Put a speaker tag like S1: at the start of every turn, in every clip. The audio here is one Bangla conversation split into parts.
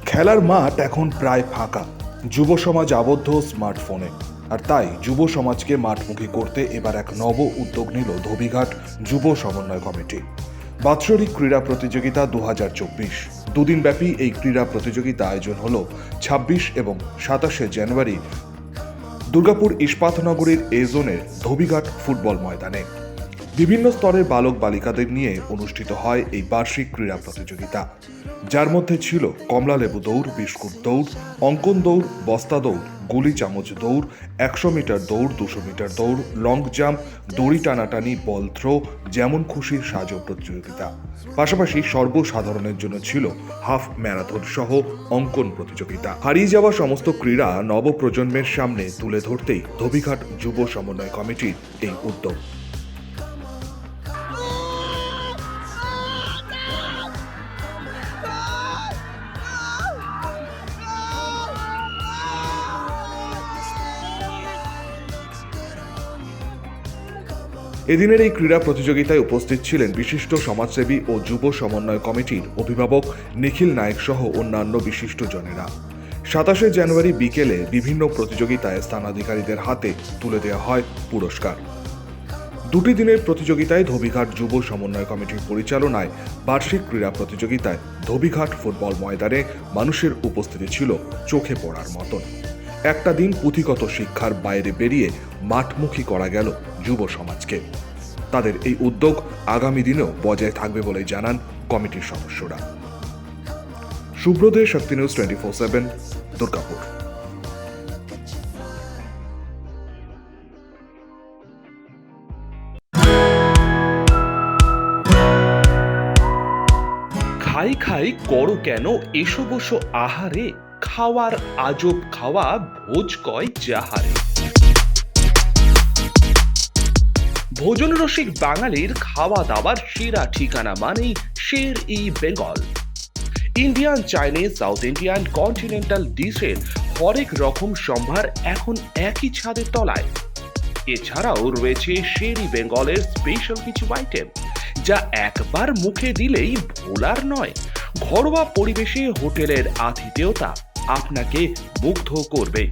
S1: খেলার মাঠ এখন প্রায় ফাঁকা, যুব সমাজ আবদ্ধ স্মার্টফোনে। আর তাই যুব সমাজকে মাঠমুখী করতে এবার এক নব উদ্যোগ নিল ধোবিঘাট যুব সমন্বয় কমিটি। বাৎসরিক ক্রীড়া প্রতিযোগিতা 2024 দুদিনব্যাপী এই ক্রীড়া প্রতিযোগিতা আয়োজন হল 26 এবং 27 জানুয়ারি দুর্গাপুর ইস্পাতনগরীর এ জোনের ধোবিঘাট ফুটবল ময়দানে। বিভিন্ন স্তরের বালক বালিকাদের নিয়ে অনুষ্ঠিত হয় এই বার্ষিক ক্রীড়া প্রতিযোগিতা, যার মধ্যে ছিল কমলালেবু দৌড়, বিস্কুট দৌড়, অঙ্কন দৌড়, বস্তা দৌড়, গুলি চামচ দৌড়, 100 মিটার দৌড়, 200 মিটার দৌড়, লং জাম্প, দড়ি টানাটানি, বল থ্রো, যেমন খুশি সাজো প্রতিযোগিতা। পাশাপাশি সর্বসাধারণের জন্য ছিল হাফ ম্যারাথন সহ অঙ্কন প্রতিযোগিতা। হারিয়ে যাওয়া সমস্ত ক্রীড়া নবপ্রজন্মের সামনে তুলে ধরতেই ধোবিঘাট যুব সমন্বয় কমিটির এই উদ্যোগ। এদিনের এই ক্রীড়া প্রতিযোগিতায় উপস্থিত ছিলেন বিশিষ্ট সমাজসেবী ও যুব সমন্বয় কমিটির অভিভাবক নিখিল নায়েক সহ অন্যান্য বিশিষ্ট জনেরা। 27 জানুয়ারি বিকেলে বিভিন্ন প্রতিযোগিতায় স্থানাধিকারীদের হাতে তুলে দেওয়া হয় পুরস্কার। দুটি দিনের প্রতিযোগিতায় ধোবিঘাট যুব সমন্বয় কমিটির পরিচালনায় বার্ষিক ক্রীড়া প্রতিযোগিতায় ধোবিঘাট ফুটবল ময়দানে মানুষের উপস্থিতি ছিল চোখে পড়ার মতন। একটা দিন পুঁথিগত শিক্ষার বাইরে বেরিয়ে মাঠমুখী করা গেল যুব সমাজকে। তাদের এই উদ্যোগ আগামী দিনেও বজায় থাকবে বলে জানান কমিটির সদস্যরা। সুব্রত, শক্তি নিউজ 24/7, দুর্গাপুর।
S2: খাই খাই করো কেন এসো বসো আহারে, খাওয়ার আজব খাওয়া ভোজ কয় যাহারে। ভোজন রসিক বাঙালির খাওয়া দাওয়ার সেরা ঠিকানা মানেই Sher e Bengal. Indian, Chinese, South Indian, continental ডিশের হরেক রকম সম্ভার এখন একই ছাদের তলায়। এছাড়াও রয়েছে শের-ই বেঙ্গলের স্পেশাল কিছু আইটেম, যা একবার মুখে দিলেই ভোলার নয়। ঘরোয়া পরিবেশে হোটেলের আতিথেয়তা আপনাকে মুগ্ধ করবে।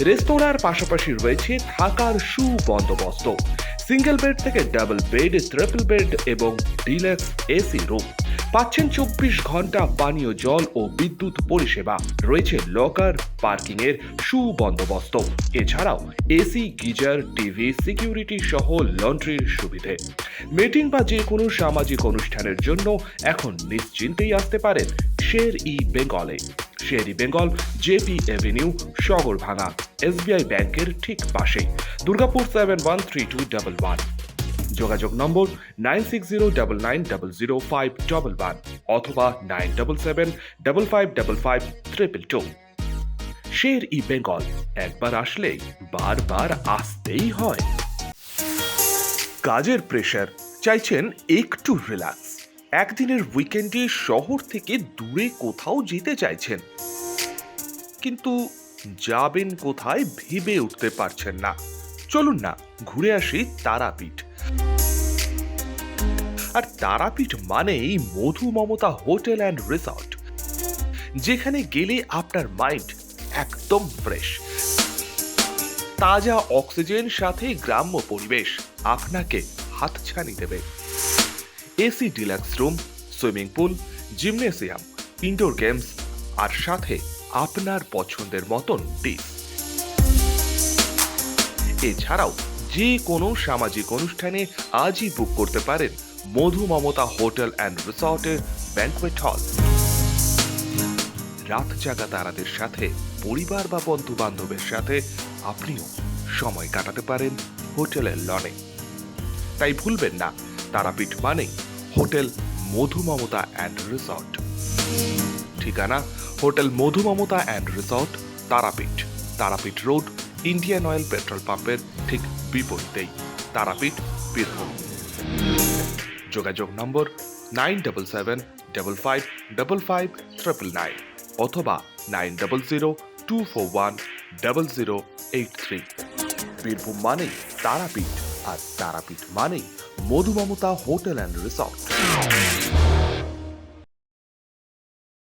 S2: রেস্তোরাঁর পাশাপাশি রয়েছে থাকার সুবন্দোবস্ত, সিঙ্গেল বেড থেকে ডাবল বেড, ট্রিপল বেড এবং ডিলাক্স এসি রুম। পাচ্ছেন 24 ঘন্টা পানীয় জল ও বিদ্যুৎ পরিষেবা। রয়েছে লকার, পার্কিং এর সুবন্দোবস্ত। এছাড়াও এসি, গিজার, টিভি, সিকিউরিটি সহ লন্ড্রির সুবিধে। মিটিং বা যে কোনো সামাজিক অনুষ্ঠানের জন্য এখন নিশ্চিন্তেই আসতে পারেন শের-ই বেঙ্গলে। Sher e Bengal, JP Avenue, Sagarbhanga, SBI ব্যাংকের ঠিক পাশে, দুর্গাপুর 713211। যোগাযোগ নম্বর 9609900511 অথবা 9775555222। শের-ই বেঙ্গল, একবার আসলেই বারবার আসতেই হয়। কাজের প্রেশার, চাইছেন একটু রিল্যাক্স। একদিনের উইকেন্ডে শহর থেকে দূরে কোথাও যেতে চাইছেন, কিন্তু যাবেন কোথায় ভেবে উঠতে পারছেন না। চলুন না ঘুরে আসি তারাপীঠ। আর তারাপীঠ মানেই মধু মমতা হোটেল অ্যান্ড রিসর্ট, যেখানে গেলে আপনার মাইন্ড একদম ফ্রেশ। তাজা অক্সিজেন সাথে গ্রাম্য পরিবেশ আপনাকে হাতছানি দেবে। AC deluxe room, swimming pool, gymnasium, indoor games আর সাথে আপনার পছন্দের মতন ডিশ। এছাড়াও যে কোনো সামাজিক অনুষ্ঠানে আজই বুক করতে পারেন মধু মমতা হোটেল অ্যান্ড রিসর্টের ব্যাংকুয়েট হল। রাত জাগা তারাদের সাথে, পরিবার বা বন্ধু বান্ধবের সাথে আপনিও সময় কাটাতে পারেন হোটেলের লনে। তাই ভুলবেন না, তারাপীঠ মানে hotel Madhu Mamata and resort. ঠিকানা hotel Madhu Mamata and resort, Tarapith, Tarapith road, Indian oil petrol পাম্পের ঠিক বিপরীতেই, তারাপীঠ, বীরভূম। যোগাযোগ নম্বর 9775555999 অথবা 9002410083। বীরভূম মানেই তারাপীঠ, আর তারাপীঠ মানেই মধু মমতা হোটেল অ্যান্ড রিসর্ট।